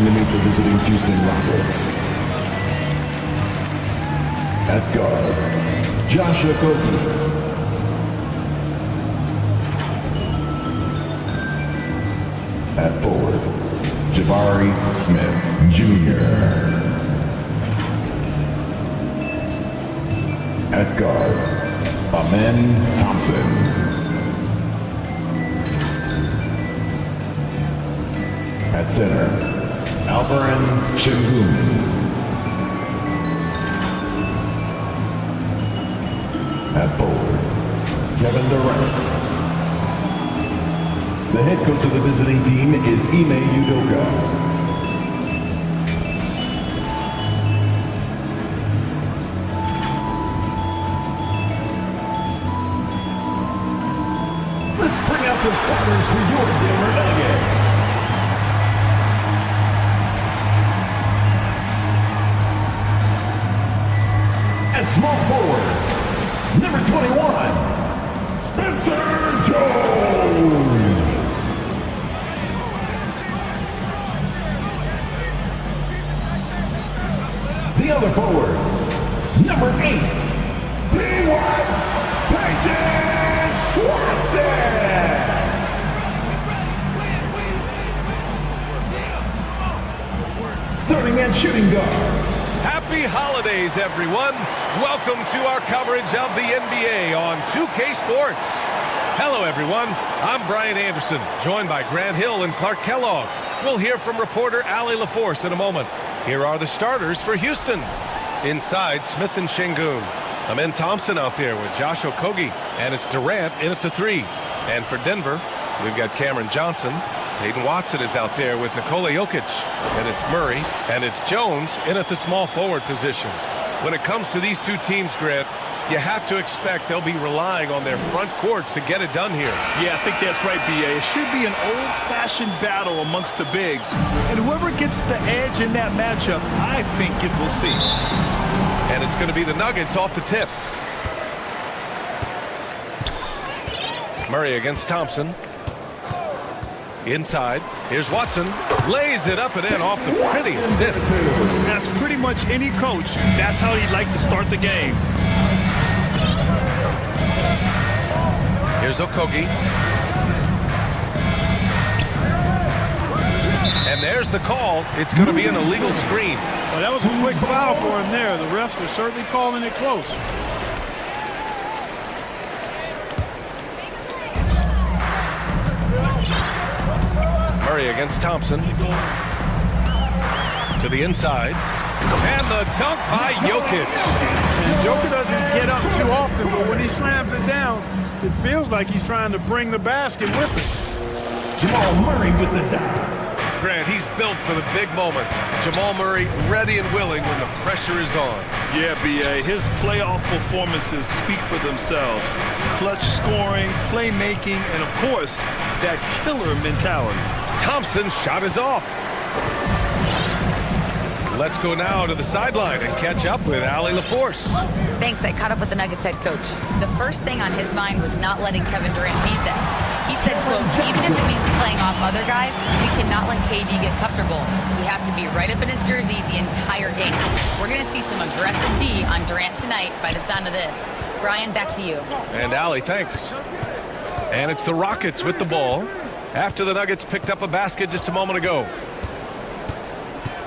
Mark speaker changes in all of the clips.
Speaker 1: to meet the visiting Houston Rockets. At guard, Josh Okogie. At forward, Jabari Smith Jr. At guard, Amen Thompson. At center, Alperen Sengun. At forward, Kevin Durant. The head coach of the visiting team is Ime Udoka. Let's bring out the starters for your Denver Nuggets. At small forward, number 21, Spencer Jones. The other forward, number 8, P.Y. Peyton Swanson. Starting at shooting guard.
Speaker 2: Happy holidays, everyone. Welcome to our coverage of the NBA on 2K Sports. Hello, everyone. I'm Brian Anderson, joined by Grant Hill and Clark Kellogg. We'll hear from reporter Allie LaForce in a moment. Here are the starters for Houston. Inside, Smith and Sengun. Amen Thompson out there with Josh Okogie, and it's Durant in at the 3. And for Denver, we've got Cameron Johnson. Hayden Watson is out there with Nikola Jokic, and it's Murray, and it's Jones in at the small forward position. When it comes to these two teams, Grant, you have to expect they'll be relying on their front courts to get it done here.
Speaker 3: Yeah, I think that's right, B.A. It should be an old-fashioned battle amongst the bigs. And whoever gets the edge in that matchup, I think it will see.
Speaker 2: And it's going to be the Nuggets off the tip. Murray against Thompson. Inside, here's Watson. Lays it up and in off the pretty assist.
Speaker 3: That's pretty much any coach. That's how he'd like to start the game.
Speaker 2: Here's Okogie. And there's the call. It's going to be an illegal screen.
Speaker 4: Well, that was a quick foul for him there. The refs are certainly calling it close.
Speaker 2: Murray against Thompson. To the inside. And the dunk by Jokic.
Speaker 4: And Joker doesn't get up too often, but when he slams it down, it feels like he's trying to bring the basket with him.
Speaker 1: Jamal Murray with the dunk.
Speaker 2: Grant, he's built for the big moments. Jamal Murray ready and willing when the pressure is on.
Speaker 3: Yeah, B.A., his playoff performances speak for themselves. Clutch scoring, playmaking, and, of course, that killer mentality.
Speaker 2: Thompson's shot is off. Let's go now to the sideline and catch up with Allie LaForce.
Speaker 5: Thanks. I caught up with the Nuggets head coach. The first thing on his mind was not letting Kevin Durant beat them. He said, quote, even if it means playing off other guys, we cannot let KD get comfortable. We have to be right up in his jersey the entire game. We're going to see some aggressive D on Durant tonight by the sound of this. Brian, back to you.
Speaker 2: And Allie, thanks. And it's the Rockets with the ball after the Nuggets picked up a basket just a moment ago.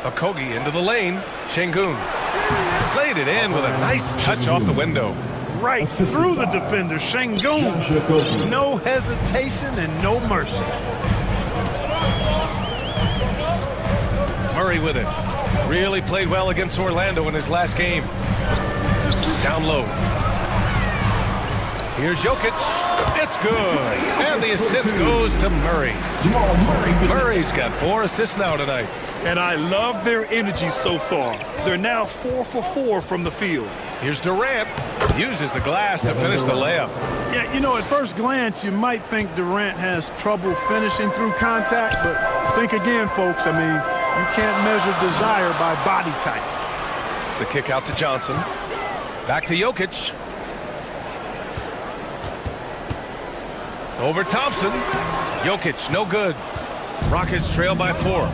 Speaker 2: Okogie into the lane. Sengun played it in with a nice touch off the window.
Speaker 4: Right through the defender, Sengun. No hesitation and no mercy.
Speaker 2: Murray with it. Really played well against Orlando in his last game. Down low. Here's Jokic. It's good. And the assist goes to Murray. Murray's got 4 assists now tonight.
Speaker 3: And I love their energy so far. They're now 4 for 4 from the field.
Speaker 2: Here's Durant. Uses the glass to finish the layup.
Speaker 4: Yeah, you know, at first glance, you might think Durant has trouble finishing through contact, but think again, folks. I mean, you can't measure desire by body type.
Speaker 2: The kick out to Johnson. Back to Jokic. Over Thompson. Jokic, no good. Rockets trail by 4.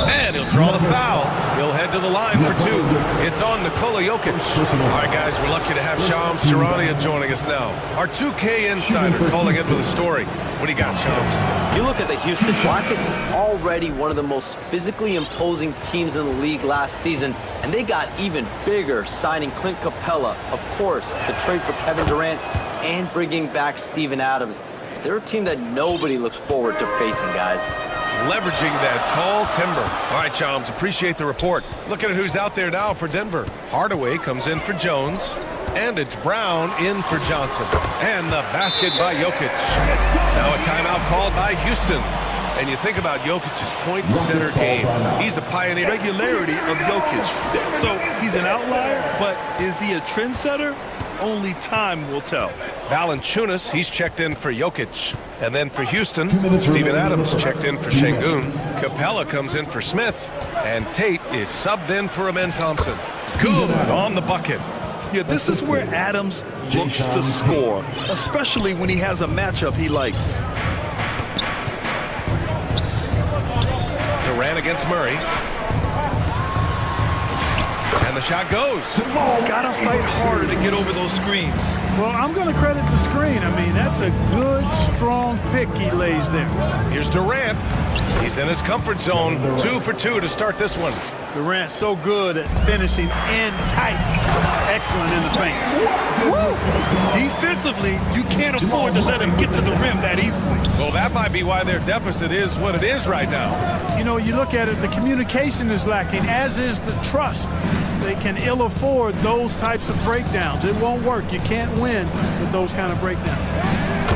Speaker 2: And he'll draw the foul. He'll head to the line for two. It's on Nikola Jokic. All right, guys, we're lucky to have Shams Charania joining us now. Our 2K insider calling in with a story. What do you got, Shams?
Speaker 6: You look at the Houston Rockets, already one of the most physically imposing teams in the league last season, and they got even bigger signing Clint Capella, of course, the trade for Kevin Durant, and bringing back Steven Adams. They're a team that nobody looks forward to facing, guys.
Speaker 2: Leveraging that tall timber. All right, Shams, appreciate the report. Looking at who's out there now for Denver. Hardaway comes in for Jones, and it's Brown in for Johnson. And the basket by Jokic. Now a timeout called by Houston. And you think about Jokic's point center game. He's a pioneer.
Speaker 3: Regularity of Jokic. So he's an outlier, but is he a trendsetter? Only time will tell.
Speaker 2: Valanciunas, he's checked in for Jokic. And then for Houston, Steven Adams checked in for Şengün. Capella comes in for Smith. And Tate is subbed in for Amen Thompson. Good on the bucket.
Speaker 3: Yeah, this is where Adams looks to score, especially when he has a matchup he likes.
Speaker 2: Durant against Murray. And the shot goes.
Speaker 3: Gotta fight harder to get over those screens.
Speaker 4: Well, I'm going to credit the screen. I mean, that's a good, strong pick he lays there.
Speaker 2: Here's Durant. He's in his comfort zone. 2 for 2 to start this one.
Speaker 4: Durant so good at finishing in tight. Excellent in the paint.
Speaker 3: Defensively, you can't afford to let him get to the rim that easily.
Speaker 2: Well, that might be why their deficit is what it is right now.
Speaker 4: You know, you look at it, the communication is lacking, as is the trust. They can ill afford those types of breakdowns. It won't work. You can't win with those kind of breakdowns.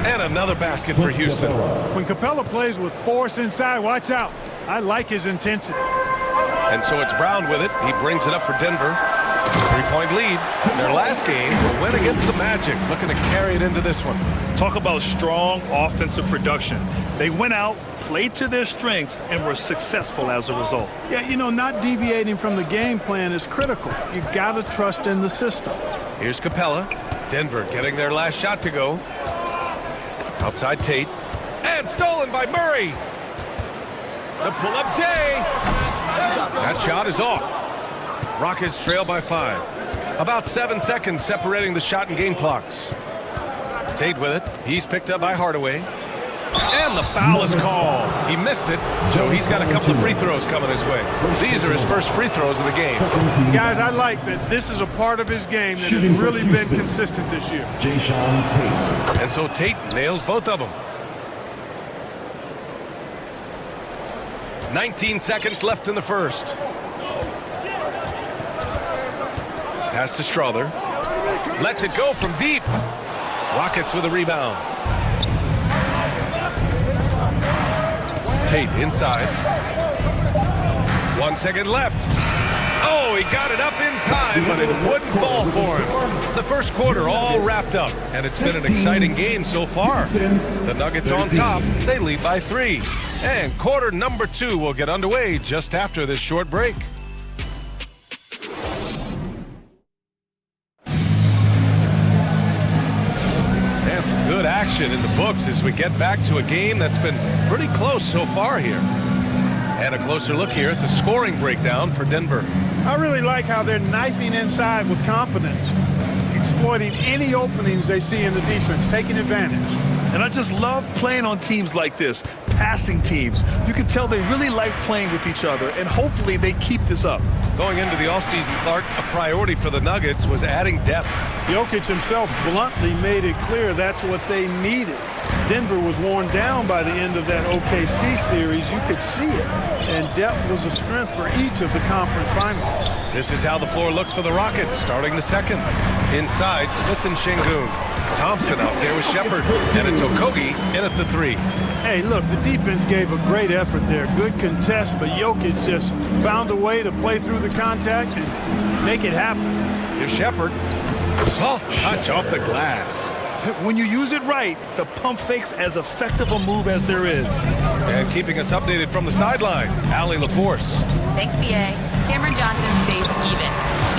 Speaker 2: And another basket for Houston.
Speaker 4: When Capella plays with force inside, watch out. I like his intensity.
Speaker 2: And so it's Brown with it. He brings it up for Denver. 3-point lead. Their last game, a win against the Magic. Looking to carry it into this one.
Speaker 3: Talk about strong offensive production. They went out, played to their strengths, and were successful as a result.
Speaker 4: Yeah, you know, not deviating from the game plan is critical. You got to trust in the system.
Speaker 2: Here's Capella. Denver getting their last shot to go. Outside Tate. And stolen by Murray. The pull-up J. That shot is off. Rockets trail by 5. About 7 seconds separating the shot and game clocks. Tate with it. He's picked up by Hardaway. And the foul is called. He missed it, so he's got a couple of free throws coming his way. These are his first free throws of the game.
Speaker 4: Guys, I like that this is a part of his game that has really been consistent this year.
Speaker 2: And so Tate nails both of them. 19 seconds left in the first. Pass to Strother. Lets it go from deep. Rockets with a rebound. Tate inside. 1 second left. Oh, he got it up in time, but it wouldn't fall for him. The first quarter all wrapped up, and it's been an exciting game so far. The Nuggets on top. They lead by 3. And quarter number 2 will get underway just after this short break. And some good action in the books as we get back to a game that's been pretty close so far here. And a closer look here at the scoring breakdown for Denver.
Speaker 4: I really like how they're knifing inside with confidence, exploiting any openings they see in the defense, taking advantage.
Speaker 3: And I just love playing on teams like this, passing teams. You can tell they really like playing with each other, and hopefully they keep this up.
Speaker 2: Going into the offseason, Clark, a priority for the Nuggets was adding depth.
Speaker 4: Jokic himself bluntly made it clear that's what they needed. Denver was worn down by the end of that OKC series. You could see it. And depth was a strength for each of the conference finals.
Speaker 2: This is how the floor looks for the Rockets, starting the second. Inside, Smith and Şengün. Thompson out there with Shepherd. And it's Okogie in at the 3.
Speaker 4: Hey, look, the defense gave a great effort there. Good contest, but Jokic just found a way to play through the contact and make it happen.
Speaker 2: Here's Shepherd. Soft touch off the glass.
Speaker 3: When you use it right, the pump fake's as effective a move as there is.
Speaker 2: And keeping us updated from the sideline, Allie LaForce.
Speaker 5: Thanks, BA. Cameron Johnson stays even.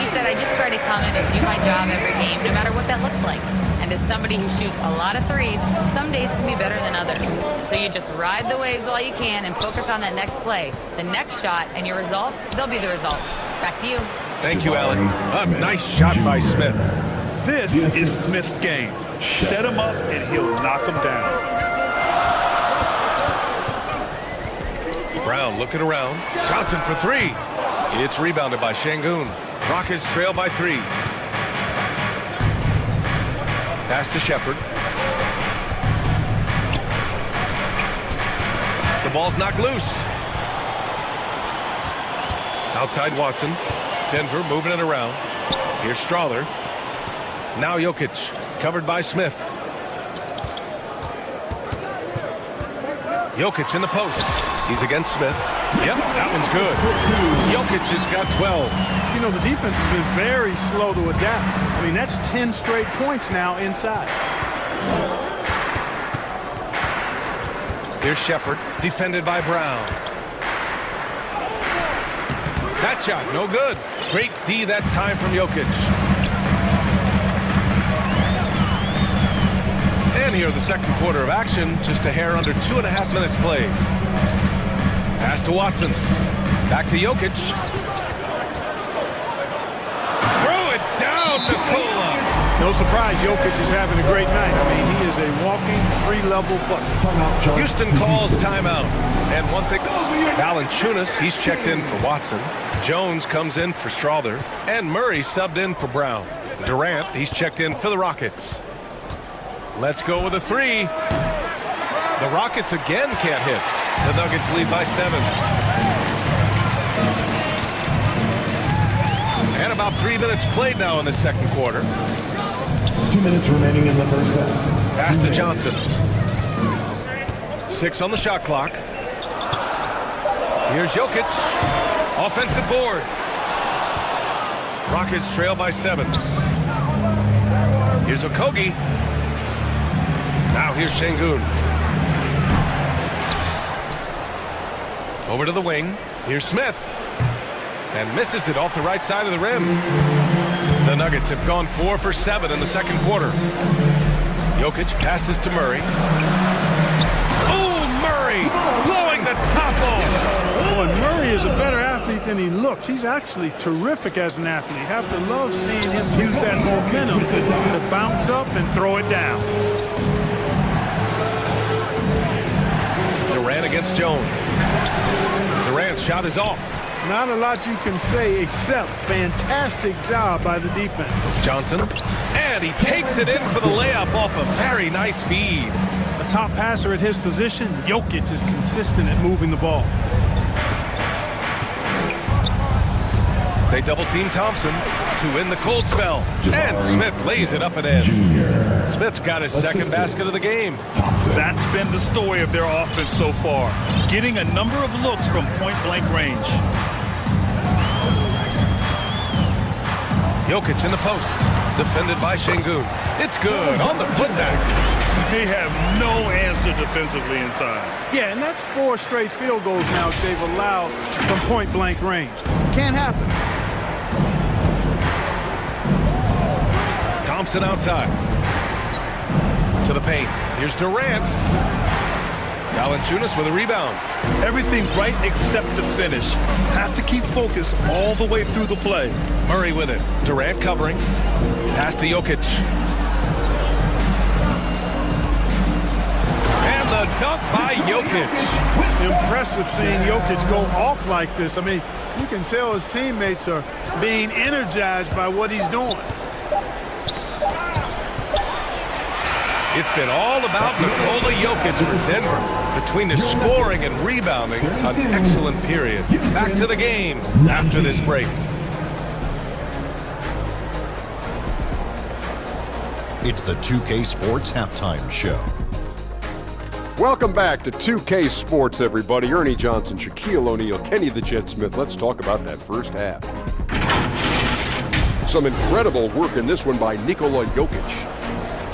Speaker 5: He said, I just tried try to come in and do my job every game, no matter what that looks like. And as somebody who shoots a lot of threes, some days can be better than others. So you just ride the waves while you can and focus on that next play. The next shot and your results, they'll be the results. Back to you.
Speaker 2: Thank you, Alec. A nice shot by Smith.
Speaker 3: This is Smith's game. Set him up and he'll knock him down.
Speaker 2: Brown looking around. Johnson for three. It's rebounded by Şengün. Rockets trail by 3. Pass to Shepherd. The ball's knocked loose. Outside Watson. Denver moving it around. Here's Strawther. Now Jokic. Covered by Smith. Jokic in the post. He's against Smith. Yep, that one's good. Jokic has got 12.
Speaker 4: You know, the defense has been very slow to adapt. I mean, that's 10 straight points now inside.
Speaker 2: Here's Shepherd, defended by Brown. That shot, no good. Great D that time from Jokic. And here the second quarter of action, just a hair under 2.5 minutes played. Pass to Watson. Back to Jokic. Throw it down, Nikola.
Speaker 4: No surprise, Jokic is having a great night. I mean, he is a walking three-level bucket.
Speaker 2: Houston calls timeout. And one thing, Valanciunas, he's checked in for Watson. Jones comes in for Strawther. And Murray subbed in for Brown. Durant, he's checked in for the Rockets. Let's go with a 3. The Rockets again can't hit. The Nuggets lead by 7. And about 3 minutes played now in the second quarter.
Speaker 1: 2 minutes remaining in the first half.
Speaker 2: Pass to Johnson. 6 on the shot clock. Here's Jokic. Offensive board. Rockets trail by 7. Here's Okogie. Now here's Şengün. Over to the wing. Here's Smith. And misses it off the right side of the rim. The Nuggets have gone 4 for 7 in the second quarter. Jokic passes to Murray. Oh, Murray blowing the top off.
Speaker 4: Oh, and Murray is a better athlete than he looks. He's actually terrific as an athlete. You have to love seeing him use that momentum to bounce up and throw it down.
Speaker 2: Durant against Jones. Durant's shot is off.
Speaker 4: Not a lot you can say except fantastic job by the defense.
Speaker 2: Johnson. And he takes it in for the layup off a very nice feed.
Speaker 4: A top passer at his position, Jokic is consistent at moving the ball.
Speaker 2: They double-team Thompson to win the cold spell. And Smith lays it up and in. Smith's got his second basket of the game.
Speaker 3: That's been the story of their offense so far. Getting a number of looks from point-blank range.
Speaker 2: Jokic in the post. Defended by Şengün. It's good on the putback.
Speaker 3: They have no answer defensively inside.
Speaker 4: Yeah, and that's 4 straight field goals now they've allowed from point-blank range. Can't happen.
Speaker 2: Thompson outside. To the paint. Here's Durant. Valanciunas with a rebound.
Speaker 3: Everything right except the finish. Have to keep focused all the way through the play.
Speaker 2: Murray with it. Durant covering. Pass to Jokic. And the dunk by Jokic.
Speaker 4: Impressive seeing Jokic go off like this. I mean, you can tell his teammates are being energized by what he's doing.
Speaker 2: It's been all about Nikola Jokic for Denver. Between the scoring and rebounding, an excellent period. Back to the game after this break.
Speaker 7: It's the 2K Sports Halftime Show.
Speaker 8: Welcome back to 2K Sports, everybody. Ernie Johnson, Shaquille O'Neal, Kenny the Jet Smith. Let's talk about that first half. Some incredible work in this one by Nikola Jokic.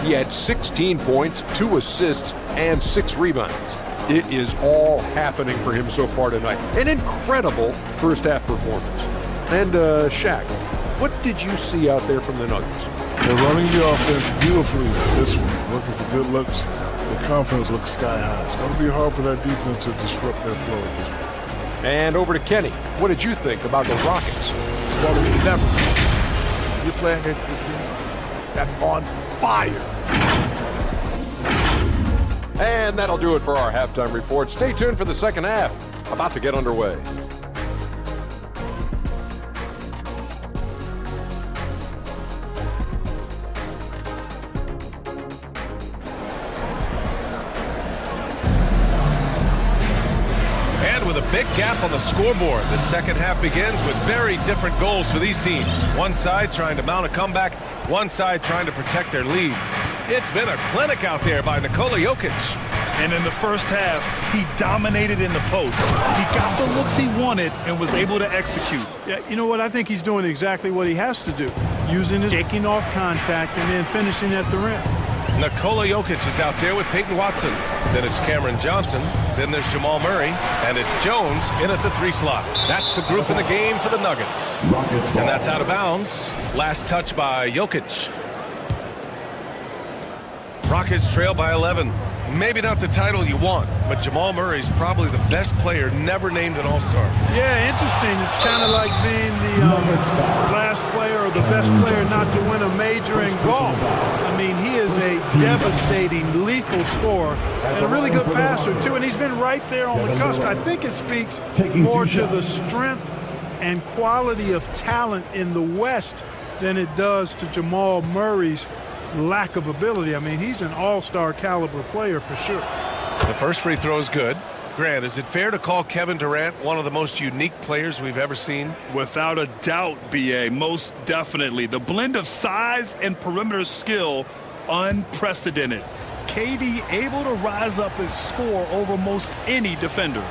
Speaker 8: He had 16 points, 2 assists, and 6 rebounds. It is all happening for him so far tonight. An incredible first half performance. And Shaq, What did you see out there from the Nuggets?
Speaker 9: They're running the offense beautifully this one, looking for good looks. The confidence looks sky high. It's going to be hard for that defense to disrupt their flow at this point.
Speaker 8: And over to Kenny. What did you think about the Rockets?
Speaker 10: Well, remember, you're playing against a team that's on fire.
Speaker 8: And that'll do it for our halftime report. Stay tuned for the second half. About to get underway.
Speaker 2: And with a big gap on the scoreboard, the second half begins with very different goals for these teams. One side trying to mount a comeback, one side trying to protect their lead. It's been a clinic out there by Nikola Jokic.
Speaker 3: And in the first half, he dominated in the post. He got the looks he wanted and was able to execute.
Speaker 4: Yeah, you know what? I think he's doing exactly what he has to do. Using his shaking off contact and then finishing at the rim.
Speaker 2: Nikola Jokic is out there with Peyton Watson. Then it's Cameron Johnson. Then there's Jamal Murray. And it's Jones in at the 3 slot. That's the group in the game for the Nuggets. And that's out of bounds. Last touch by Jokic. Rockets trail by 11. Maybe not the title you want, but Jamal Murray's probably the best player never named an All-Star.
Speaker 4: Yeah, interesting. It's kind of like being the last player or the best player not to win a major in golf. I mean, he is a devastating, lethal scorer and a really good passer, too. And he's been right there on the cusp. I think it speaks more to the strength and quality of talent in the West than it does to Jamal Murray's lack of ability. I mean, he's an all-star caliber player for sure.
Speaker 2: The first free throw is good. Grant, is it fair to call Kevin Durant one of the most unique players we've ever seen?
Speaker 3: Without a doubt, B.A., most definitely. The blend of size and perimeter skill, unprecedented. KD able to rise up and score over most any defender.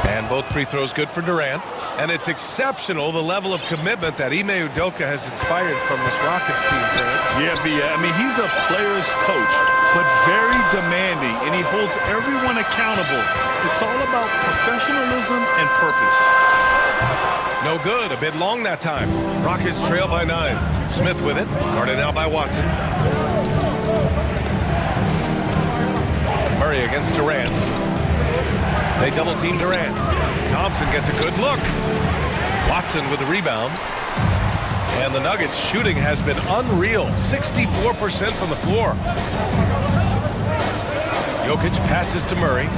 Speaker 2: And both free throws good for Durant. And it's exceptional the level of commitment that Ime Udoka has inspired from this Rockets team, Grant.
Speaker 3: Yeah, B.A., I mean, he's a player's coach, but very demanding, and he holds everyone accountable. It's all about professionalism and purpose.
Speaker 2: No good. A bit long that time. Rockets trail by 9. Smith with it. Guarded now by Watson. Murray against Durant. They double team Durant. Thompson gets a good look. Watson with the rebound. And the Nuggets shooting has been unreal. 64% from the floor. Jokic passes to Murray.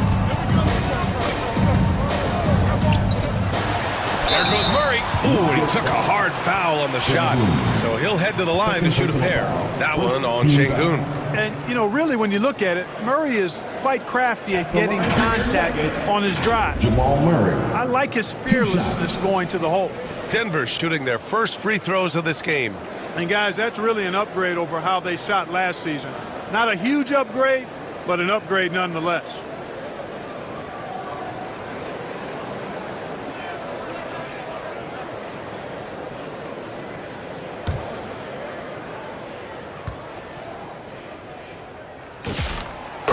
Speaker 2: There goes Murray. Ooh, and he took a hard foul on the shot. So he'll head to the line to shoot a pair. That one on Şengün.
Speaker 4: And, you know, really, when you look at it, Murray is quite crafty at getting contact on his drive.
Speaker 1: Jamal Murray.
Speaker 4: I like his fearlessness going to the hole.
Speaker 2: Denver shooting their first free throws of this game.
Speaker 4: And, guys, that's really an upgrade over how they shot last season. Not a huge upgrade, but an upgrade nonetheless.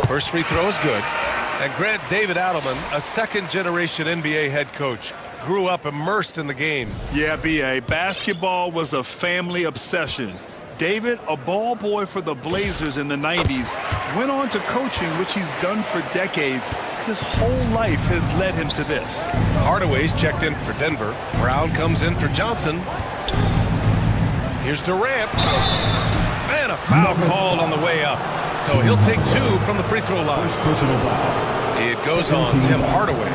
Speaker 2: First free throw is good. And Grant, David Adelman, a second-generation NBA head coach, grew up immersed in the game.
Speaker 3: Yeah, B.A., basketball was a family obsession. David, a ball boy for the Blazers in the 90s, went on to coaching, which he's done for decades. His whole life has led him to this.
Speaker 2: Hardaway's checked in for Denver. Brown comes in for Johnson. Here's Durant. And a foul called on the way up. So he'll take 2 from the free throw line. It goes on Tim Hardaway.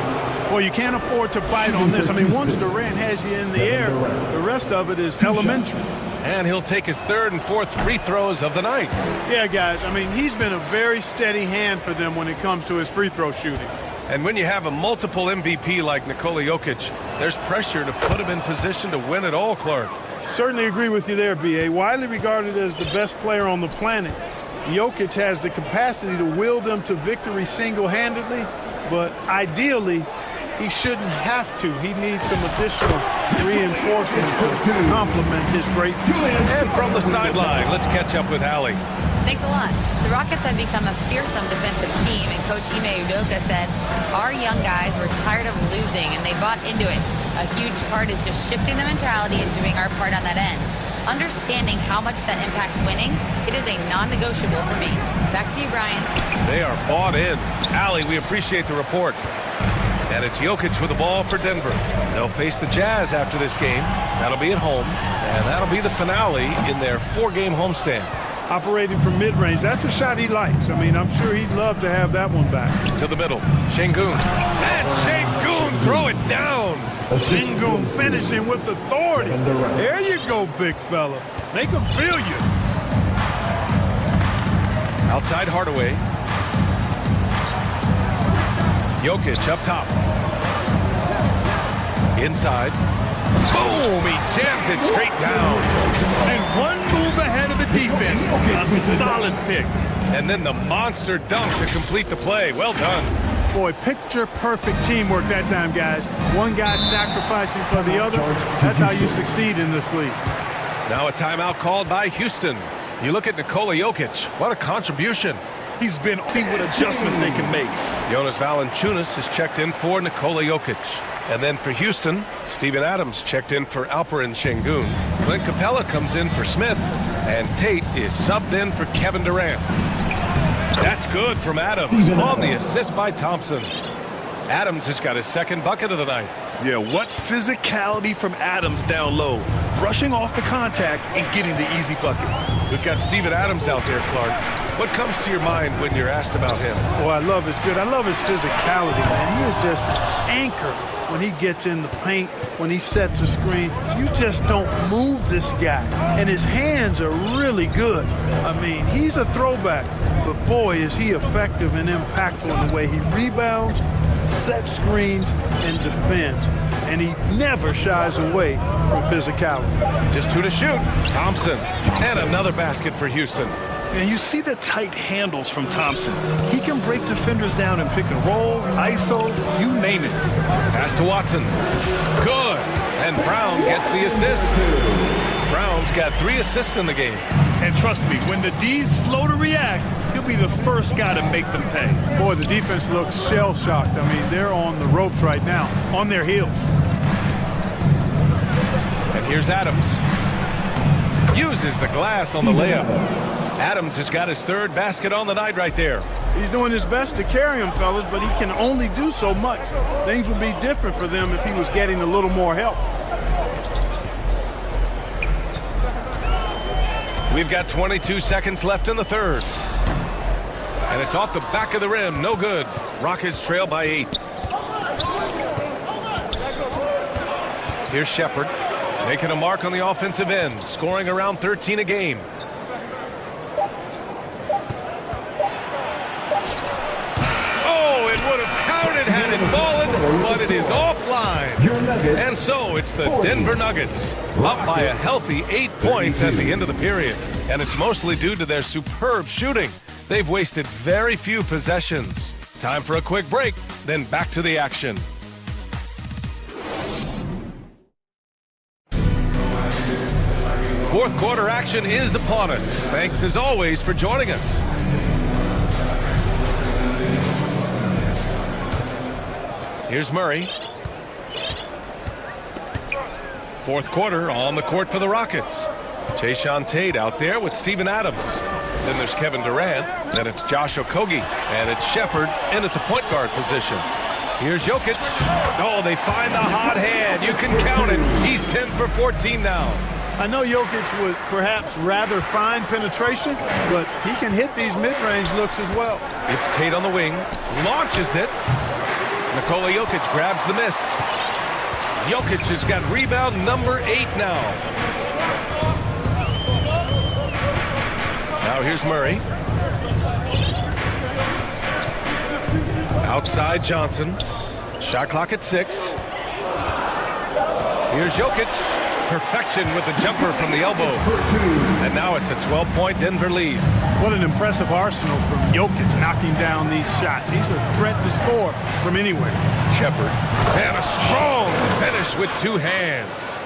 Speaker 4: Well, you can't afford to bite on this. I mean, once Durant has you in the air, the rest of it is elementary.
Speaker 2: And he'll take his 3rd and 4th free throws of the night.
Speaker 4: Yeah, guys, I mean, he's been a very steady hand for them when it comes to his free throw shooting.
Speaker 2: And when you have a multiple MVP like Nikola Jokic, there's pressure to put him in position to win it all, Clark.
Speaker 4: Certainly agree with you there, B.A. Widely regarded as the best player on the planet, Jokic has the capacity to will them to victory single-handedly, but ideally, he shouldn't have to. He needs some additional reinforcement to complement his great play.
Speaker 2: And from the sideline, let's catch up with Allie.
Speaker 5: Thanks a lot. The Rockets have become a fearsome defensive team, and Coach Ime Udoka said, our young guys were tired of losing, and they bought into it. A huge part is just shifting the mentality and doing our part on that end. Understanding how much that impacts winning, it is a non-negotiable for me. Back to you, Brian.
Speaker 2: They are bought in. Allie, we appreciate the report. And it's Jokic with the ball for Denver. They'll face the Jazz after this game. That'll be at home, and that'll be the finale in their 4-game homestand.
Speaker 4: Operating from mid-range, that's a shot he likes. I mean, I'm sure he'd love to have that one back.
Speaker 2: To the middle, Şengün. And Şengün, throw it down.
Speaker 4: Şengün finishing with authority. There you go, big fella. Make him feel you.
Speaker 2: Outside Hardaway. Jokic up top. Inside. Boom! He jams it straight down.
Speaker 3: And one move ahead of the defense. A solid pick.
Speaker 2: And then the monster dunk to complete the play. Well done.
Speaker 4: Boy, picture-perfect teamwork that time, guys. One guy sacrificing for the other. That's how you succeed in this league.
Speaker 2: Now a timeout called by Houston. You look at Nikola Jokic. What a contribution.
Speaker 3: He's been seeing what adjustments they can make.
Speaker 2: Jonas Valanciunas has checked in for Nikola Jokic. And then for Houston, Steven Adams checked in for Alperen Şengün. Clint Capella comes in for Smith. And Tate is subbed in for Kevin Durant. That's good from Adams on the assist by Thompson. Adams has got his second bucket of the night.
Speaker 3: Yeah, what physicality from Adams down low. Brushing off the contact and getting the easy bucket.
Speaker 2: We've got Steven Adams out there, Clark. What comes to your mind when you're asked about him?
Speaker 4: Oh, I love his good. I love his physicality, man. He is just anchored when he gets in the paint, when he sets a screen. You just don't move this guy. And his hands are really good. I mean, he's a throwback. But boy, is he effective and impactful in the way he rebounds, sets screens, and defends. And he never shies away from physicality.
Speaker 2: Just 2 to shoot. Thompson. And another basket for Houston.
Speaker 3: And you see the tight handles from Thompson. He can break defenders down in pick and roll, ISO, you name it.
Speaker 2: Pass to Watson. Good. And Brown gets the assist. Brown's got 3 assists in the game.
Speaker 3: And trust me, when the D's slow to react, he'll be the first guy to make them pay.
Speaker 4: Boy, the defense looks shell-shocked. I mean, they're on the ropes right now, on their heels.
Speaker 2: And here's Adams. Uses the glass on the layup. Adams has got his 3rd basket on the night right there.
Speaker 4: He's doing his best to carry him, fellas, but he can only do so much. Things would be different for them if he was getting a little more help.
Speaker 2: We've got 22 seconds left in the 3rd. And it's off the back of the rim. No good. Rockets trail by 8. Here's Shepherd. Making a mark on the offensive end, scoring around 13 a game. Oh, it would have counted had it fallen, but it is offline. And so it's the Denver Nuggets, up by a healthy 8 points at the end of the period. And it's mostly due to their superb shooting. They've wasted very few possessions. Time for a quick break, then back to the action. Fourth quarter action is upon us. Thanks as always for joining us. Here's Murray. Fourth quarter on the court for the Rockets. Jae'Sean Tate out there with Steven Adams. Then there's Kevin Durant. Then it's Josh Okogie. And it's Shepherd in at the point guard position. Here's Jokic. Oh, they find the hot hand. You can count it. He's 10 for 14 now.
Speaker 4: I know Jokic would perhaps rather find penetration, but he can hit these mid-range looks as well.
Speaker 2: It's Tate on the wing. Launches it. Nikola Jokic grabs the miss. Jokic has got rebound number 8 now. Now here's Murray. Outside Johnson. Shot clock at 6. Here's Jokic. Perfection with the jumper from the elbow. And now it's a 12-point Denver lead.
Speaker 4: What an impressive arsenal from Jokic knocking down these shots. He's a threat to score from anywhere.
Speaker 2: Shepherd. And a strong finish with 2 hands.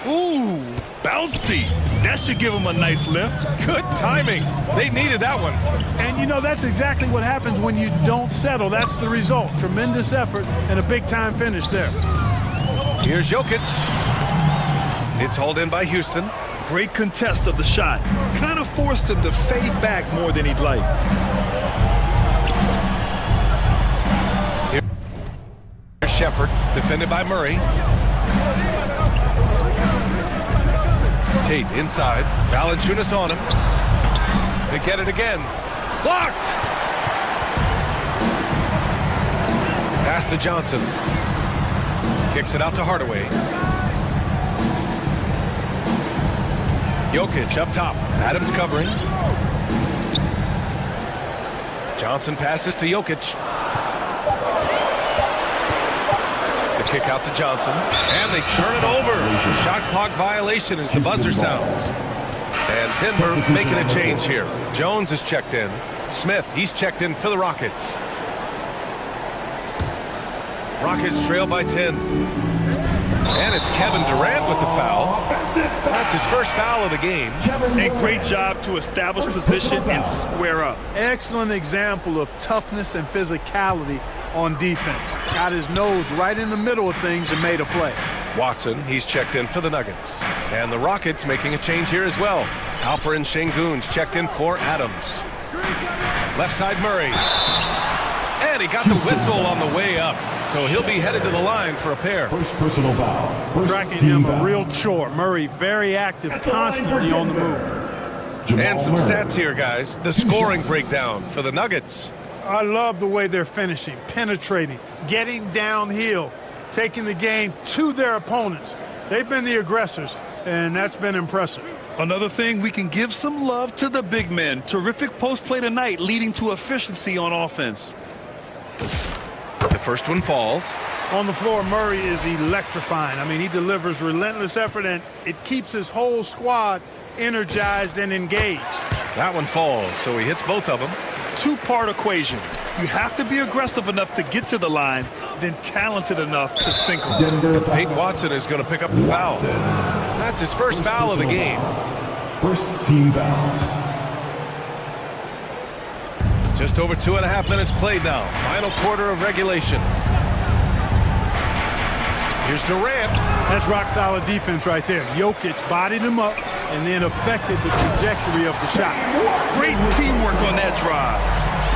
Speaker 3: Ooh, bouncy. That should give him a nice lift.
Speaker 2: Good timing. They needed that one.
Speaker 4: And, you know, that's exactly what happens when you don't settle. That's the result. Tremendous effort and a big-time finish there.
Speaker 2: Here's Jokic. It's hauled in by Houston.
Speaker 3: Great contest of the shot. Kind of forced him to fade back more than he'd like.
Speaker 2: Here's Shepherd, defended by Murray. Tate inside. Valanciunas on him. They get it again. Blocked! Pass to Johnson. Kicks it out to Hardaway. Jokic up top. Adams covering. Johnson passes to Jokic. The kick out to Johnson. And they turn it over. Shot clock violation as the buzzer sounds. And Denver making a change here. Jones is checked in. Smith, he's checked in for the Rockets. Rockets trail by 10. And it's Kevin Durant with the foul. That's his first foul of the game.
Speaker 3: A great job to establish position and square up.
Speaker 4: Excellent example of toughness and physicality on defense. Got his nose right in the middle of things and made a play.
Speaker 2: Watson, he's checked in for the Nuggets. And the Rockets making a change here as well. Alperen Sengun's checked in for Adams. Left side Murray. And he got the whistle on the way up. So he'll be headed to the line for a pair.
Speaker 1: First personal foul.
Speaker 4: Tracking him a real chore. Murray very active, constantly on the move.
Speaker 2: And some stats here, guys. The scoring breakdown for the Nuggets.
Speaker 4: I love the way they're finishing, penetrating, getting downhill, taking the game to their opponents. They've been the aggressors, and that's been impressive.
Speaker 3: Another thing, we can give some love to the big men. Terrific post play tonight, leading to efficiency on offense.
Speaker 2: The first one falls.
Speaker 4: On the floor, Murray is electrifying. I mean, he delivers relentless effort, and it keeps his whole squad energized and engaged.
Speaker 2: That one falls, so he hits both of them.
Speaker 3: Two-part equation. You have to be aggressive enough to get to the line, then talented enough to sink them.
Speaker 2: Peyton Watson is going to pick up the foul. That's his first foul of the game.
Speaker 1: First team foul.
Speaker 2: Just over 2.5 minutes played now. Final quarter of regulation. Here's Durant.
Speaker 4: That's rock-solid defense right there. Jokic bodied him up and then affected the trajectory of the shot.
Speaker 3: Great teamwork on that drive.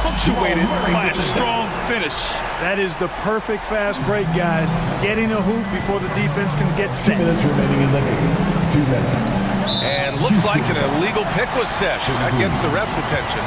Speaker 3: Punctuated by a strong finish.
Speaker 4: That is the perfect fast break, guys. Getting a hoop before the defense can get set.
Speaker 1: 2 minutes remaining in the game. 2 minutes.
Speaker 2: And looks like an illegal pick was set. That gets the ref's attention.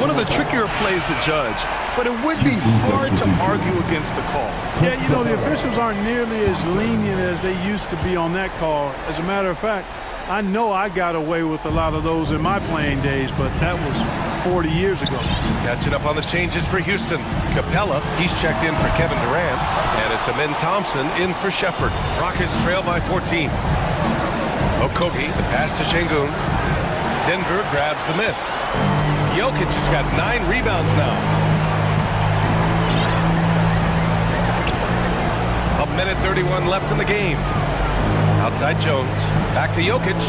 Speaker 3: One of the trickier plays to judge, but it would be hard to argue against the call.
Speaker 4: Yeah, you know, the officials aren't nearly as lenient as they used to be on that call. As a matter of fact, I know I got away with a lot of those in my playing days, but that was 40 years ago.
Speaker 2: Catching up on the changes for Houston. Capella, he's checked in for Kevin Durant. And it's Amin Thompson in for Shepherd. Rockets trail by 14. Okogie, the pass to Sengun. Denver grabs the miss. Jokic has got 9 rebounds now. 1:31 left in the game. Outside Jones. Back to Jokic.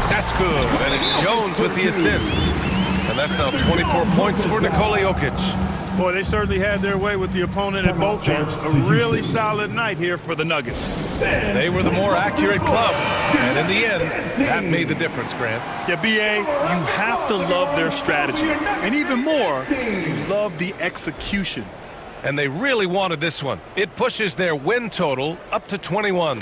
Speaker 2: That's good. And it's Jones with the assist. And that's now 24 points for Nikola Jokic.
Speaker 4: Boy, they certainly had their way with the opponent at both ends. A really solid night here for the Nuggets.
Speaker 2: They were the more accurate club. And in the end, that made the difference, Grant.
Speaker 3: Yeah, B.A., you have to love their strategy. And even more, you love the execution.
Speaker 2: And they really wanted this one. It pushes their win total up to 21.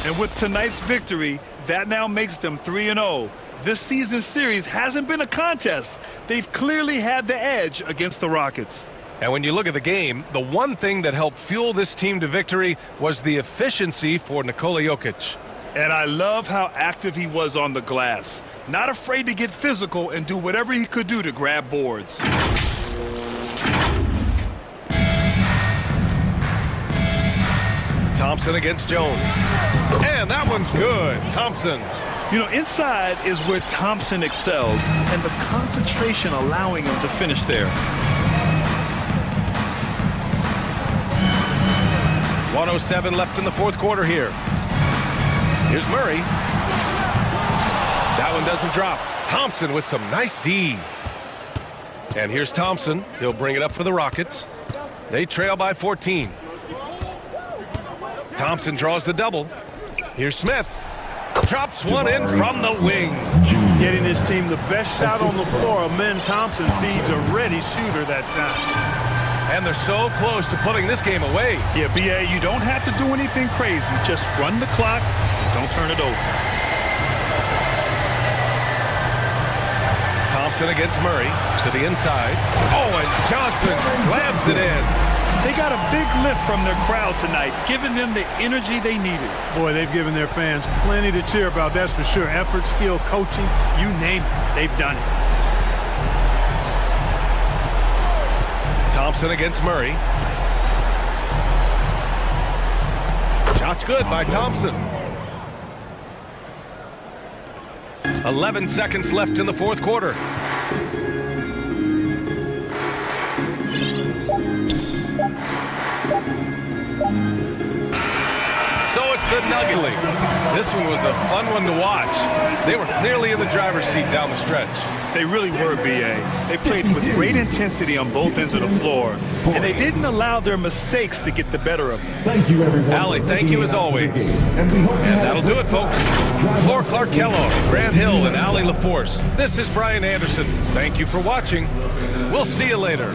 Speaker 3: And with tonight's victory, that now makes them 3-0. This season's series hasn't been a contest. They've clearly had the edge against the Rockets.
Speaker 2: And when you look at the game, the one thing that helped fuel this team to victory was the efficiency for Nikola Jokic.
Speaker 3: And I love how active he was on the glass. Not afraid to get physical and do whatever he could do to grab boards.
Speaker 2: Thompson against Jones. And that one's good. Thompson.
Speaker 3: You know, inside is where Thompson excels, and the concentration allowing him to finish there.
Speaker 2: 1:07 left in the fourth quarter here. Here's Murray. That one doesn't drop. Thompson with some nice D. And here's Thompson. He'll bring it up for the Rockets. They trail by 14. Thompson draws the double. Here's Smith. Drops one in from the wing.
Speaker 4: Getting his team the best shot on the floor. Amen Thompson feeds a ready shooter that time.
Speaker 2: And they're so close to putting this game away.
Speaker 3: Yeah, B.A., you don't have to do anything crazy. Just run the clock and don't turn it over.
Speaker 2: Thompson against Murray to the inside. Oh, and Johnson slams it in.
Speaker 3: They got a big lift from their crowd tonight, giving them the energy they needed.
Speaker 4: Boy, they've given their fans plenty to cheer about, that's for sure. Effort, skill, coaching, you name it, they've done it.
Speaker 2: Thompson against Murray. Shot's good by Thompson. 11 seconds left in the fourth quarter. So it's the Nugget League. This one was a fun one to watch. They were clearly in the driver's seat down the stretch.
Speaker 3: They really were, B.A. They played with great intensity on both ends of the floor, and they didn't allow their mistakes to get the better of them.
Speaker 1: Thank you, everyone.
Speaker 2: Allie, thank you as always. And that'll do it, folks. For Clark Kellogg, Grant Hill, and Allie LaForce, this is Brian Anderson. Thank you for watching. We'll see you later.